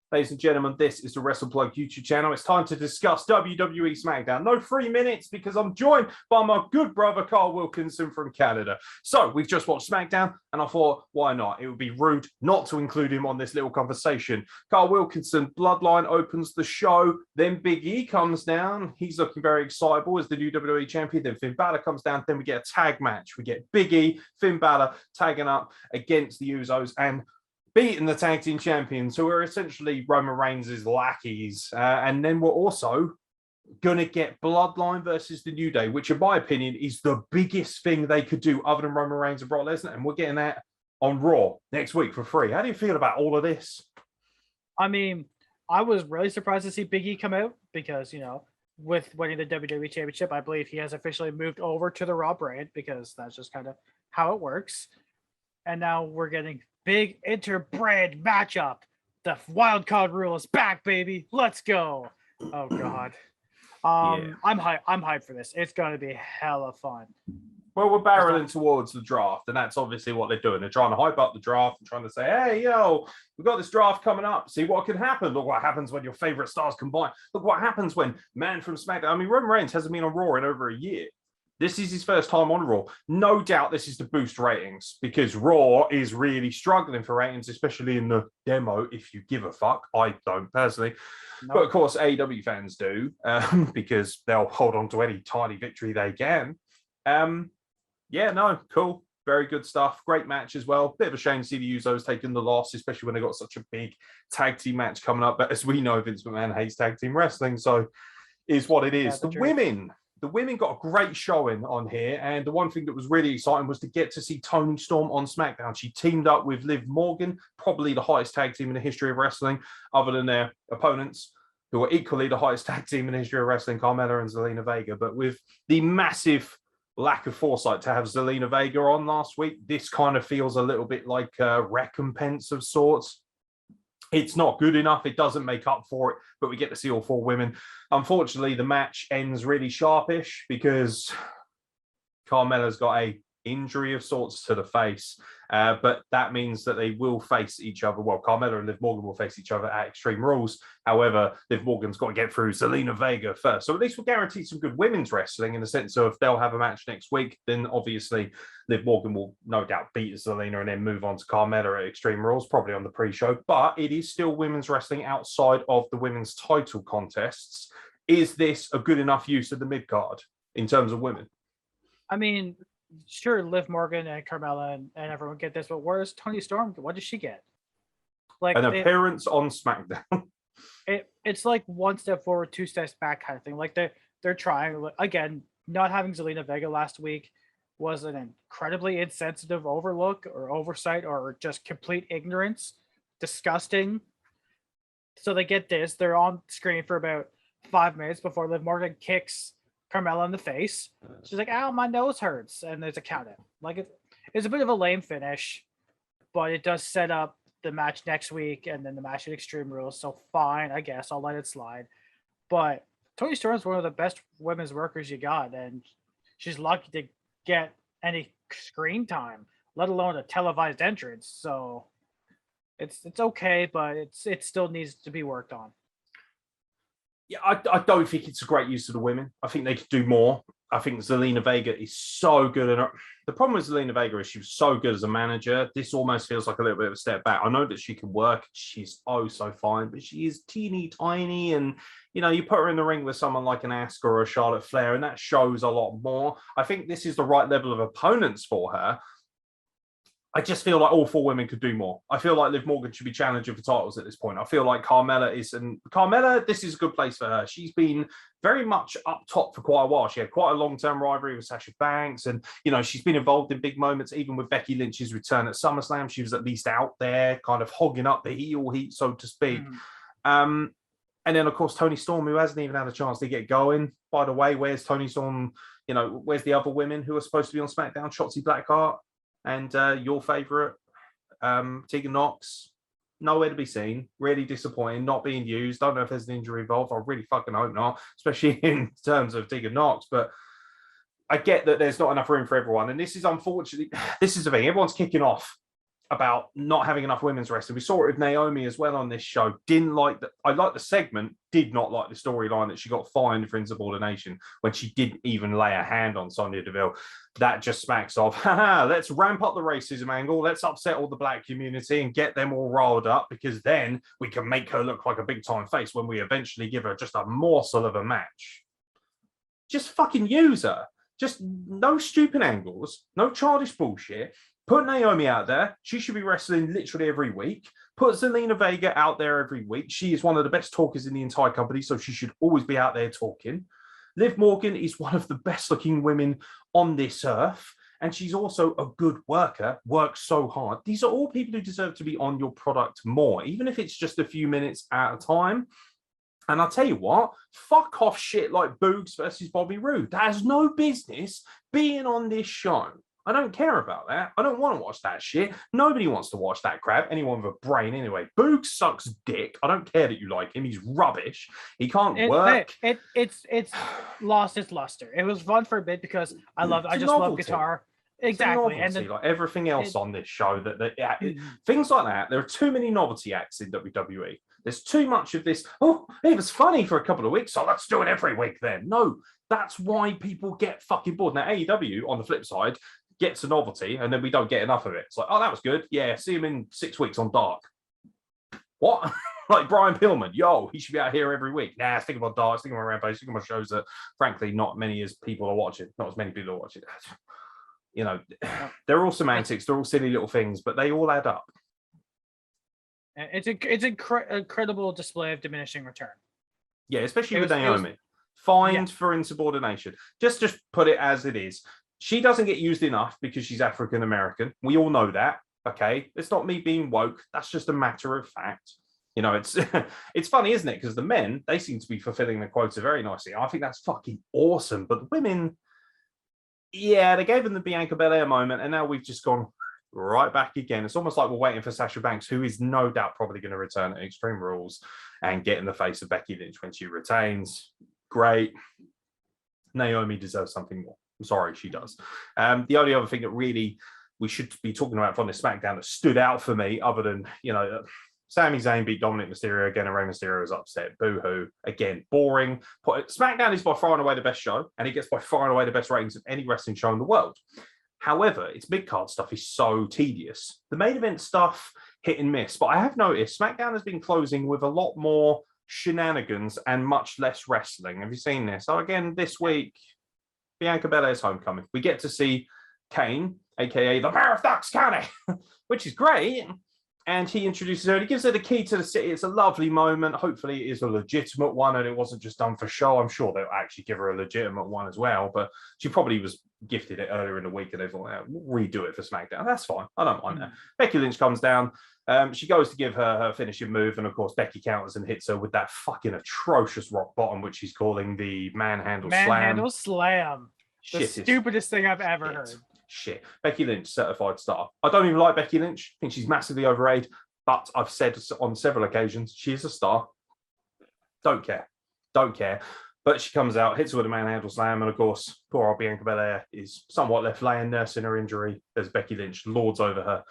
Ladies and gentlemen, this is the Wrestle Plug YouTube channel. It's time to discuss WWE Smackdown. No 3 minutes because I'm joined by my good brother, Carl Wilkinson from Canada. So we've just watched Smackdown and I thought, why not? It would be rude not to include him on this little conversation. Carl Wilkinson, Bloodline opens the show. Then Big E comes down. He's looking very excitable as the new WWE champion. Then Finn Balor comes down. Then we get a tag match. We get Big E, Finn Balor tagging up against the Usos and beating the tag team champions, who are essentially Roman Reigns' lackeys. And then we're also going to get Bloodline versus the New Day, which in my opinion is the biggest thing they could do other than Roman Reigns and Brock Lesnar. And we're getting that on Raw next week for free. How do you feel about all of this? I mean, I was really surprised to see Big E come out because, you know, with winning the WWE Championship, I believe he has officially moved over to the Raw brand because that's just kind of how it works. And now we're getting big inter-brand matchup. The wild card rule is back, baby. Let's go. Oh God. Yeah. I'm hyped for this. It's going to be hella fun. Well, we're barreling towards the draft, and that's obviously what they're doing. They're trying to hype up the draft and trying to say, hey, yo, we've got this draft coming up. See what can happen. Look what happens when your favorite stars combine. Look what happens when man from SmackDown. I mean, Roman Reigns hasn't been on Raw in over a year. This is his first time on Raw. No doubt this is to boost ratings because Raw is really struggling for ratings, especially in the demo, if you give a fuck. I don't personally. No. But of course, AEW fans do because they'll hold on to any tiny victory they can. Yeah, no, cool. Very good stuff. Great match as well. Bit of a shame to see the Usos taking the loss, especially when they got such a big tag team match coming up. But as we know, Vince McMahon hates tag team wrestling, so is what it is. Yeah, The women got a great showing on here, and the one thing that was really exciting was to get to see Toni Storm on SmackDown. She teamed up with Liv Morgan, probably the highest tag team in the history of wrestling, other than their opponents, who are equally the highest tag team in the history of wrestling, Carmella and Zelina Vega. But with the massive lack of foresight to have Zelina Vega on last week, this kind of feels a little bit like a recompense of sorts. It's not good enough. It doesn't make up for it, but we get to see all 4 women. Unfortunately, the match ends really sharpish because Carmella's got a injury of sorts to the face, but that means that they will face each other. Well, Carmella and Liv Morgan will face each other at Extreme Rules. However, Liv Morgan's got to get through Zelina Vega first. So at least we'll guarantee some good women's wrestling in the sense of they'll have a match next week. Then obviously Liv Morgan will no doubt beat Zelina and then move on to Carmella at Extreme Rules, probably on the pre-show. But it is still women's wrestling outside of the women's title contests. Is this a good enough use of the mid-card in terms of women? I mean, sure, Liv Morgan and Carmella and everyone get this, but where's Toni Storm? What does she get? Like an appearance on SmackDown. It's like 1 step forward, 2 steps back kind of thing. Like they're trying. Again, not having Zelina Vega last week was an incredibly insensitive overlook or oversight or just complete ignorance. Disgusting. So they get this. They're on screen for about 5 minutes before Liv Morgan kicks Carmella in the face. She's like, ow, my nose hurts. And there's a count out. Like it's a bit of a lame finish, but it does set up the match next week and then the match at Extreme Rules. So fine, I guess I'll let it slide. But Toni Storm's one of the best women's workers you got, and she's lucky to get any screen time, let alone a televised entrance. So it's okay, but it still needs to be worked on. Yeah, I don't think it's a great use of the women. I think they could do more. I think Zelina Vega is so good. And the problem with Zelina Vega is she was so good as a manager. This almost feels like a little bit of a step back. I know that she can work. She's oh so fine, but she is teeny tiny. And, you know, you put her in the ring with someone like an Asuka or a Charlotte Flair, and that shows a lot more. I think this is the right level of opponents for her. I just feel like all 4 women could do more. I feel like Liv Morgan should be challenging for titles at this point. I feel like Carmella is, and Carmella, this is a good place for her. She's been very much up top for quite a while. She had quite a long-term rivalry with Sasha Banks, and you know she's been involved in big moments. Even with Becky Lynch's return at SummerSlam, she was at least out there, kind of hogging up the heel heat, so to speak. And then of course Toni Storm, who hasn't even had a chance to get going. By the way, where's Toni Storm? You know, where's the other women who are supposed to be on SmackDown? Shotzi Blackheart. And your favourite, Tegan Nox, nowhere to be seen. Really disappointing, not being used. Don't know if there's an injury involved. I really fucking hope not, especially in terms of Tegan Nox. But I get that there's not enough room for everyone. And this is unfortunately, this is the thing. Everyone's kicking off about not having enough women's wrestling. We saw it with Naomi as well on this show. Didn't like that. I liked the segment, did not like the storyline that she got fined for insubordination when she didn't even lay a hand on Sonya Deville. That just smacks off. Let's ramp up the racism angle. Let's upset all the black community and get them all riled up, because then we can make her look like a big time face when we eventually give her just a morsel of a match. Just fucking use her. Just no stupid angles, no childish bullshit. Put Naomi out there. She should be wrestling literally every week. Put Zelina Vega out there every week. She is one of the best talkers in the entire company, so she should always be out there talking. Liv Morgan is one of the best looking women on this earth, and she's also a good worker, works so hard. These are all people who deserve to be on your product more, even if it's just a few minutes at a time. And I'll tell you what, fuck off shit like Boogs versus Bobby Roode. That has no business being on this show. I don't care about that. I don't want to watch that shit. Nobody wants to watch that crap. Anyone with a brain anyway. Boogs sucks dick. I don't care that you like him. He's rubbish. He can't work. It's lost its luster. It was fun for a bit because I just love guitar. Exactly. And like everything else on this show, things like that. There are too many novelty acts in WWE. There's too much of this. Oh, it was funny for a couple of weeks, so let's do it every week then. No, that's why people get fucking bored. Now, AEW, on the flip side, gets a novelty, and then we don't get enough of it. It's like, oh, that was good. Yeah, see him in 6 weeks on Dark. What? Like Brian Pillman, yo, he should be out here every week. Nah, stick him on Dark, stick him on Rampage, stick him on shows that, frankly, not many as people are watching. Not as many people are watching. You know, they're all semantics. They're all silly little things, but they all add up. It's an incredible display of diminishing return. Yeah, especially with Naomi. Fined for insubordination. Just put it as it is. She doesn't get used enough because she's African American. We all know that. Okay, it's not me being woke. That's just a matter of fact. You know, it's funny, isn't it? Because the men, they seem to be fulfilling the quota very nicely. I think that's fucking awesome. But the women, yeah, they gave them the Bianca Belair moment, and now we've just gone right back again. It's almost like we're waiting for Sasha Banks, who is no doubt probably going to return at Extreme Rules and get in the face of Becky Lynch when she retains. Great. Naomi deserves something more. I'm sorry, she does. The only other thing that really we should be talking about from this SmackDown that stood out for me, other than, you know, Sami Zayn beat Dominic Mysterio again, and Rey Mysterio was upset. Boo-hoo. Again, boring. SmackDown is by far and away the best show, and it gets by far and away the best ratings of any wrestling show in the world. However, its mid-card stuff is so tedious. The main event stuff, hit and miss. But I have noticed SmackDown has been closing with a lot more shenanigans and much less wrestling. Have you seen this? So again, this week, Bianca Belair's homecoming. We get to see Kane, aka the Mayor of Ducks County, which is great. And he introduces her, and he gives her the key to the city. It's a lovely moment. Hopefully it is a legitimate one and it wasn't just done for show. I'm sure they'll actually give her a legitimate one as well, but she probably was gifted it earlier in the week and they thought, we'll redo it for SmackDown. That's fine. I don't mind that. Becky Lynch comes down. She goes to give her finishing move, and of course Becky counters and hits her with that fucking atrocious rock bottom, which she's calling the manhandle slam. Manhandle slam. The stupidest thing I've ever heard. Shit. Becky Lynch, certified star. I don't even like Becky Lynch. I think she's massively overrated, but I've said on several occasions she is a star. Don't care. But she comes out, hits her with a manhandle slam, and of course, poor old Bianca Belair is somewhat left laying nursing her injury as Becky Lynch lords over her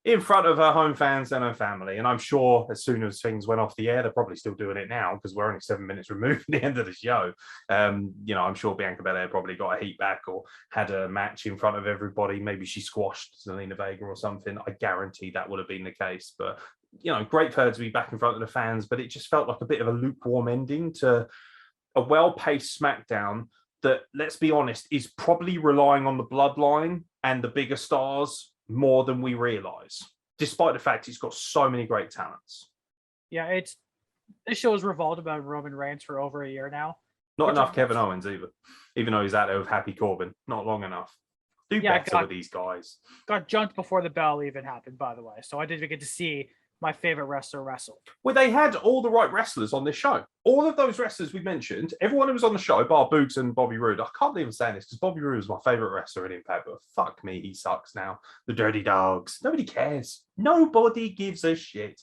in front of her home fans and her family. And I'm sure as soon as things went off the air, they're probably still doing it now because we're only 7 minutes removed from the end of the show. You know, I'm sure Bianca Belair probably got a heat back or had a match in front of everybody. Maybe she squashed Zelina Vega or something. I guarantee that would have been the case. But, you know, great for her to be back in front of the fans, but it just felt like a bit of a lukewarm ending to a well-paced SmackDown that, let's be honest, is probably relying on the bloodline and the bigger stars more than we realize, despite the fact it's got so many great talents. Yeah, this show has revolved about Roman Reigns for over a year now. Not enough Kevin Owens either, even though he's out there with Happy Corbin. Not long enough. Do better with these guys. Got jumped before the bell even happened, by the way, so I didn't get to see my favorite wrestler wrestle. Well, they had all the right wrestlers on this show. All of those wrestlers we mentioned, everyone who was on the show, bar Boogs and Bobby Roode. I can't believe I'm saying this because Bobby Roode was my favorite wrestler in Impact, but fuck me, he sucks now. The Dirty Dogs. Nobody cares. Nobody gives a shit.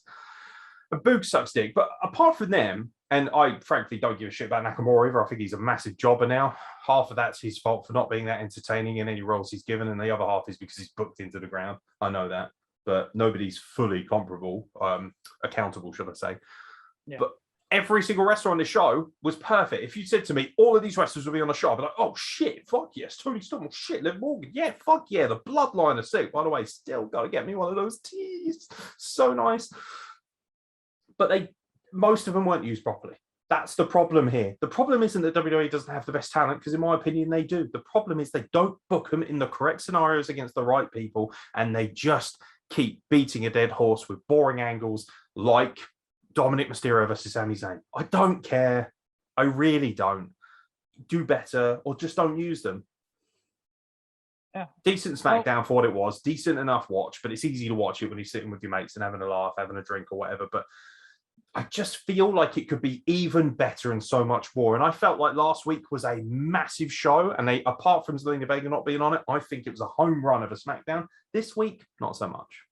And Boogs sucks dick. But apart from them, And I frankly don't give a shit about Nakamura either. I think he's a massive jobber now. Half of that's his fault for not being that entertaining in any roles he's given, and the other half is because he's booked into the ground. I know that, but nobody's fully comparable, accountable, should I say. Yeah. But every single wrestler on the show was perfect. If you said to me, all of these wrestlers will be on the show, I'd be like, oh shit, fuck yes. Tony Storm, shit, Liv Morgan, yeah, fuck yeah. The Bloodline are sick. By the way, still got to get me one of those teas. So nice. But most of them weren't used properly. That's the problem here. The problem isn't that WWE doesn't have the best talent, because in my opinion, they do. The problem is they don't book them in the correct scenarios against the right people, and they just keep beating a dead horse with boring angles like Dominic Mysterio versus Sami Zayn. I don't care. I really don't. Do better, or just don't use them. Yeah. Decent SmackDown for what it was. Decent enough watch, but it's easy to watch it when you're sitting with your mates and having a laugh, having a drink or whatever. But I just feel like it could be even better and so much more. And I felt like last week was a massive show. And they, apart from Zelina Vega not being on it, I think it was a home run of a SmackDown. This week, not so much.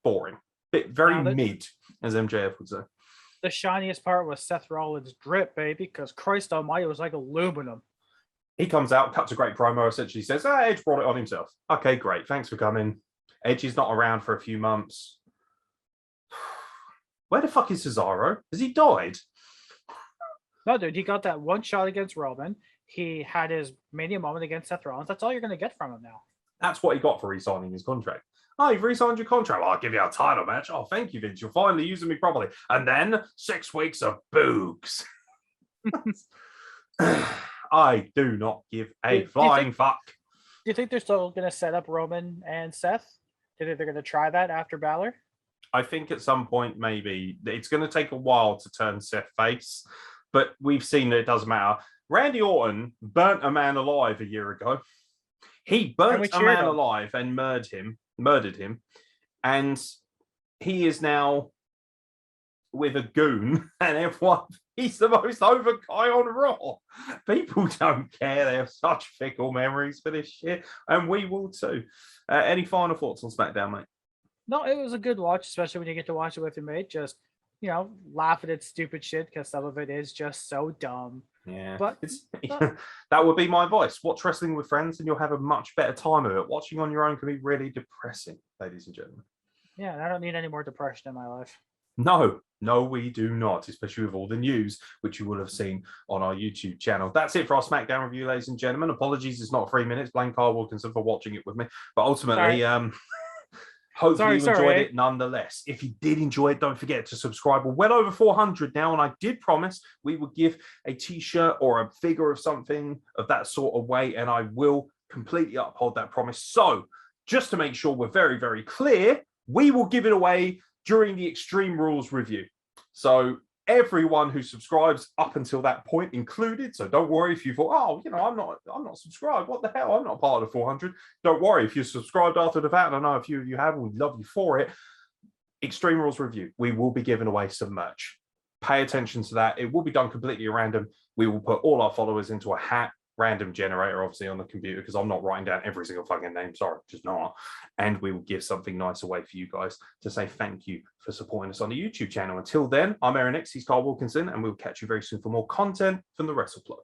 Boring. Very mid, as MJF would say. The shiniest part was Seth Rollins' drip, baby, because Christ almighty, it was like aluminum. He comes out, cuts a great promo, essentially says, Edge brought it on himself. Okay, great. Thanks for coming. Edge is not around for a few months. Where the fuck is Cesaro? Has he died? No, dude, he got that one shot against Roman. He had his Mania moment against Seth Rollins. That's all you're going to get from him now. That's what he got for re-signing his contract. Oh, you've re-signed your contract. Well, I'll give you a title match. Oh, thank you, Vince. You're finally using me properly. And then 6 weeks of boogs. I do not give a flying fuck. Do you think they're still going to set up Roman and Seth? Do you think they're going to try that after Balor? I think at some point, maybe. It's going to take a while to turn Seth face, but we've seen that it doesn't matter. Randy Orton burnt a man alive a year ago. He burnt a man alive and murdered him, and he is now with a goon, and everyone, he's the most over guy on Raw. People don't care. They have such fickle memories for this shit, and we will too. Any final thoughts on SmackDown, mate? No, it was a good watch, especially when you get to watch it with your mate. Just, laugh at its stupid shit, because some of it is just so dumb. Yeah, but that would be my advice. Watch wrestling with friends, and you'll have a much better time of it. Watching on your own can be really depressing, ladies and gentlemen. Yeah, and I don't need any more depression in my life. No, we do not, especially with all the news, which you will have seen on our YouTube channel. That's it for our SmackDown review, ladies and gentlemen. Apologies, it's not 3 minutes. Blame Kyle Wilkinson for watching it with me. But ultimately, hopefully you enjoyed it nonetheless. If you did enjoy it, don't forget to subscribe. We're well over 400 now, and I did promise we would give a t-shirt or a figure of something of that sort of way, and I will completely uphold that promise. So just to make sure we're very, very clear, we will give it away during the Extreme Rules review. So everyone who subscribes up until that point included. So don't worry if you thought, I'm not subscribed. What the hell? I'm not part of the 400. Don't worry if you're subscribed after the fact. I know a few of you have, and we love you for it. Extreme Rules review. We will be giving away some merch. Pay attention to that. It will be done completely random. We will put all our followers into a hat, random generator, obviously on the computer, because I'm not writing down every single fucking name. Sorry, just not. And we will give something nice away for you guys to say thank you for supporting us on the YouTube channel. Until then, I'm Aeron X, he's Kyle Wilkinson, and we'll catch you very soon for more content from the Wrestle Plug.